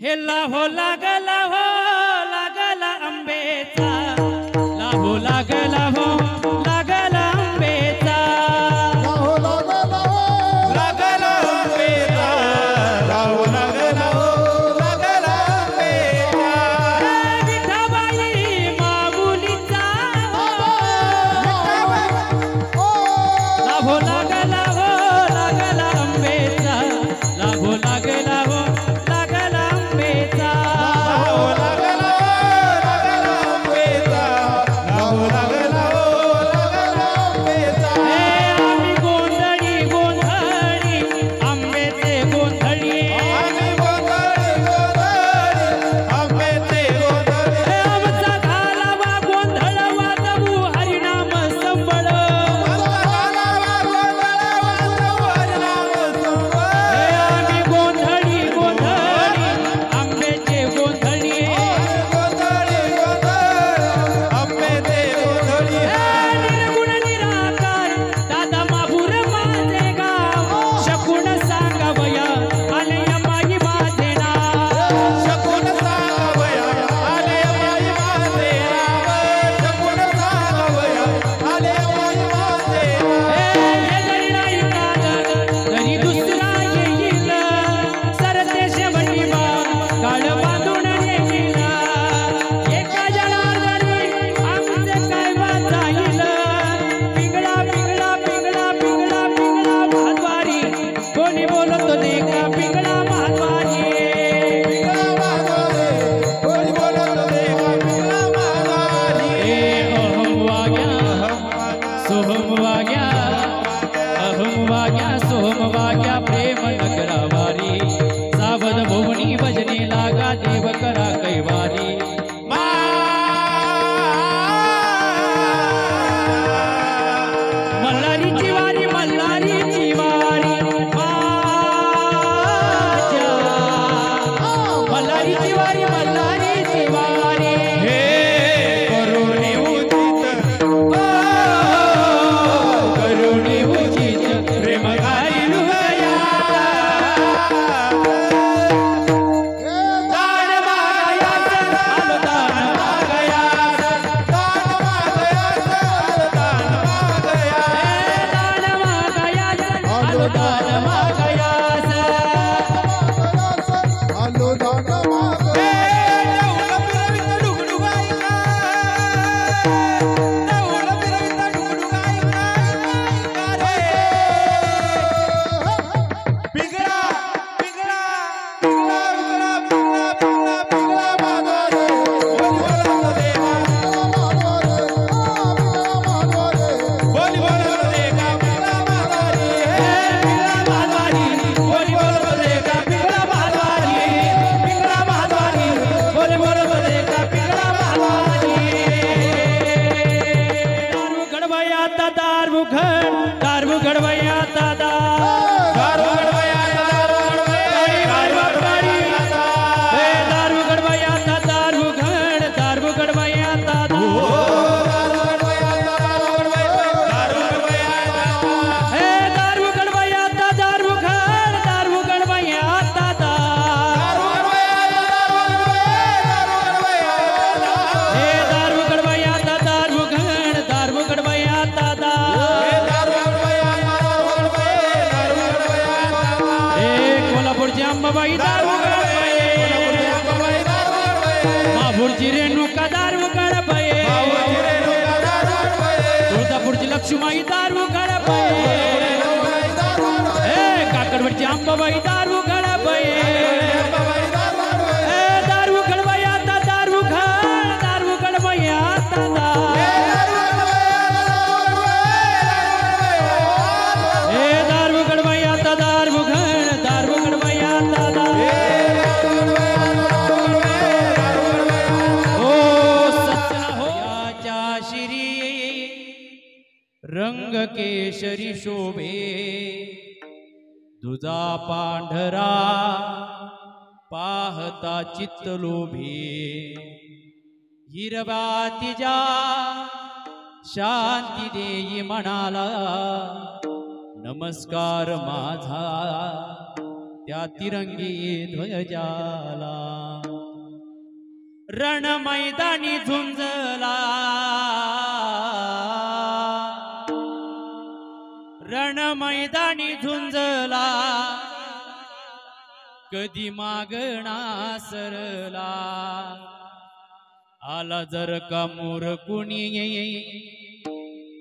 हे लाहो लागला आंबेचा, लाहो लागला आंबेचा, लाहो लागला आंबेचा, लाहो लागला आंबेचा. विठाबाई माऊलीचा, लाहो लागला आंबेचा, लाहो लागला आंबेचा. सोहमवाग्या प्रेम नगरावारी, सावध भुवनी भजने लागा देव करा कैवारी. मल्हारीची वारी, मल्हारीची वारी, मल्हारीची वारी, मल्हारीची वारी. हे करुणी उदित, करुणी उचित प्रेम घाली हृदया, दान मागायास आलो दान मागायास, दान मागायास आलो दान मागायास. आलो दान माग. दारू घडवया दादा, दारू घडवया दारू घडवया दारू घडवया दादा, हे दारू घडवया दारू घडवया दादा, हे दारू घडवया दारू घडवया दादा. कोल्हापूरची अंबाबाई दारू गडबये, महापूरची रेणुका दारू गडबये, तुळजापूरची लक्ष्मीबाई दारू गडबये, काकडवरची अंबाबाई दारू गडबये. दारू गडबया दारू गडबया दादा, दारू गडबया दारू गडबया दादा. ओ सत्य हो याच्या शिरी रंग केशरी शोभे, दुजा पांढरा पाहता चित्त लोभे, हिरवा तिजा शांती देई मनाला, नमस्कार माझा त्या तिरंगी ध्वजाला रण मैदानी झुंजला रण मैदानी झुंजला कधी मागणा सरला आला जर का मोर कुणी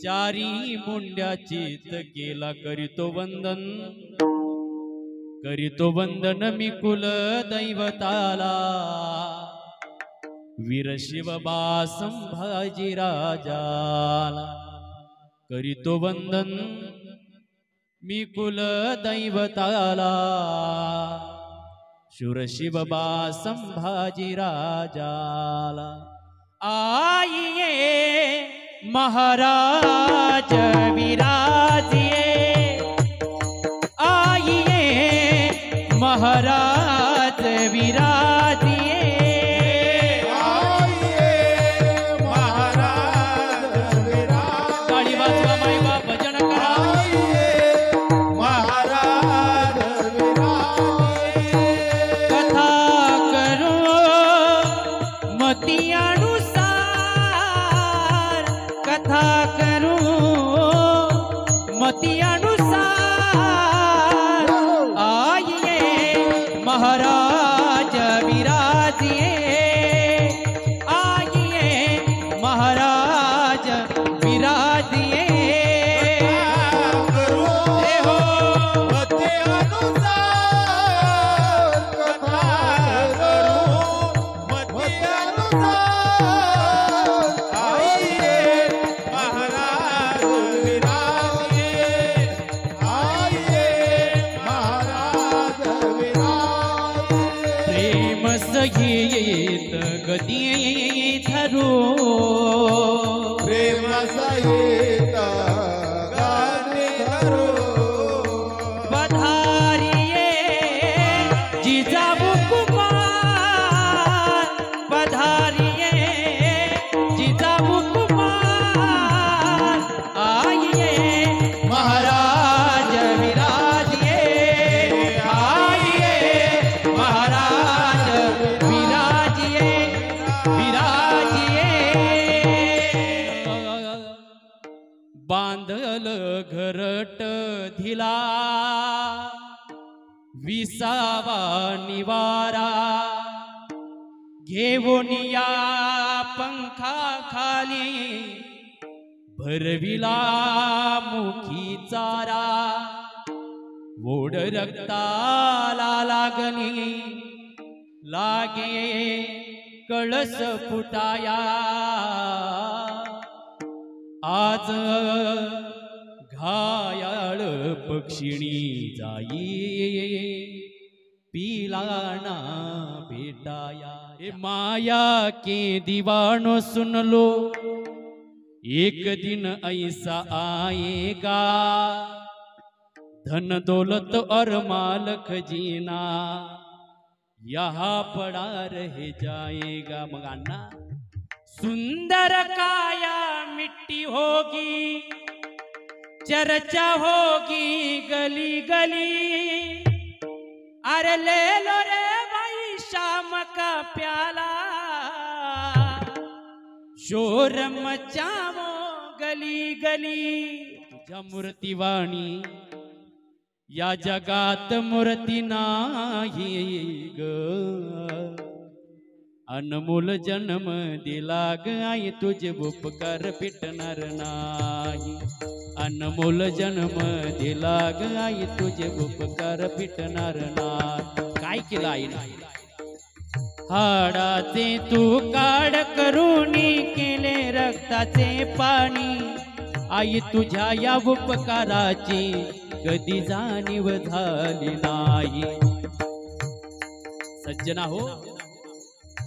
चारी मुंड्याचीत केला करीतो वंदन मी कुल दैवताला वीर शिवबा संभाजी राजाला करीतो वंदन मी कुल दैवताला शूर शिवबा संभाजी राजाला आइए महाराज विराजिए आइए महाराज विराजिए ताली वाजवा मायबा भजन करा कथा करो मती अनुसार कथा करो मती अनुसार आइए महाराज विराजिए आइए महाराज विराजिए सहित गदी धरो प्रेम सहित गदी धरो पधारिए जिजाऊ कुमार पधारिए जिजाऊ कुमार आइए महाराज विराजिए आइए महाराज विराजिए विराजिए बांधल घरट धिला विसावा निवारा घेऊन या पंखा खाली भरविला मुखी चारा ओढ रक्ताला लागली लागे कळस फुटाया आज घायाळ पक्षिणी जाई पिलाना बेटाया ए माया के दीवानो सुन लो एक दिन ऐसा आएगा धन दौलत और माल खजीना यहाँ पड़ा रह जाएगा मग अण्णा सुंदर काया मिट्टी होगी चर्चा होगी गली गली अरे ले लो रे भाई शाम का प्याला शोर मचावो गली गली तुझ्या मूर्तिवाणी या जगात मूर्ती नाही ग अनमोल जन्म दिला ग आई तुझे उपकार फिटणार नाही अनमोल जन्म दिला ग आई तुझे उपकार फिटणार नाही काय केलं आईने हाडाचे तू काढ करूनी केले रक्ताचे पाणी आई तुझ्या या उपकाराची कधी जाणीव झाली नाही सज्जना हो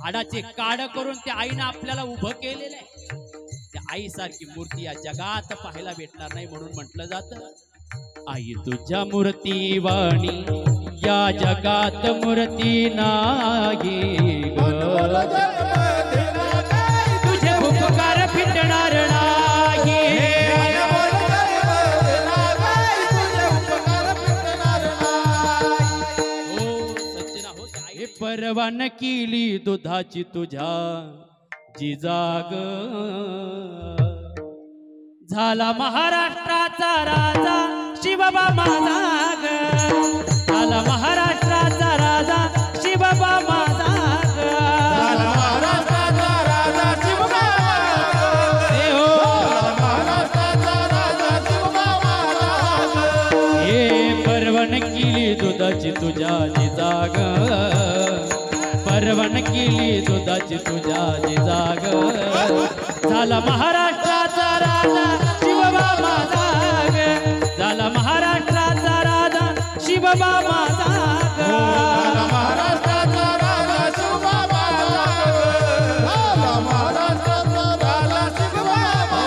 हाडाचे काढ करून त्या आईनं आपल्याला उभं केलेलं आहे त्या आईसारखी मूर्ती या जगात पाहायला भेटणार नाही म्हणून म्हटलं जातं आई तुझ्या मूर्ती वाणी या जगात मूर्ती नाही तुझे उपकार फिटणार नाही परवान केली दुधाची तुझ्या जिजाग झाला महाराष्ट्राचा राजा शिवबा माझा ग झाला महाराष्ट्राचा राजा शिवबा माझा ग झाला महाराष्ट्राचा राजा शिवबाबा हे हो महाराष्ट्राचा राजा शिवबाबा हे परवान केली दुधाची तुझ्या जिजाग परवान केली दुधाची तुझ्या जिजाग झाला महाराष्ट्राचा राजा शिवबा माझा ग झाला महाराष्ट्राचा राजा शिवबा माझा ग झाला महाराष्ट्राचा राजा शिवबाबा झाला महाराष्ट्राचा राजा शिवबाबा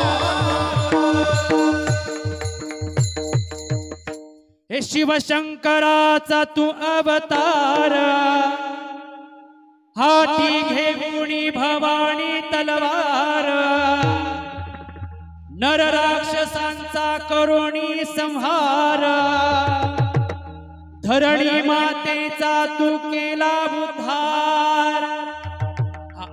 हे शिवशंकराचा तू अवतार हाती घेऊनी भवानी तलवार नर राक्षसांचा करुणी संहार धरणी मातेचा तू केला उद्धार हा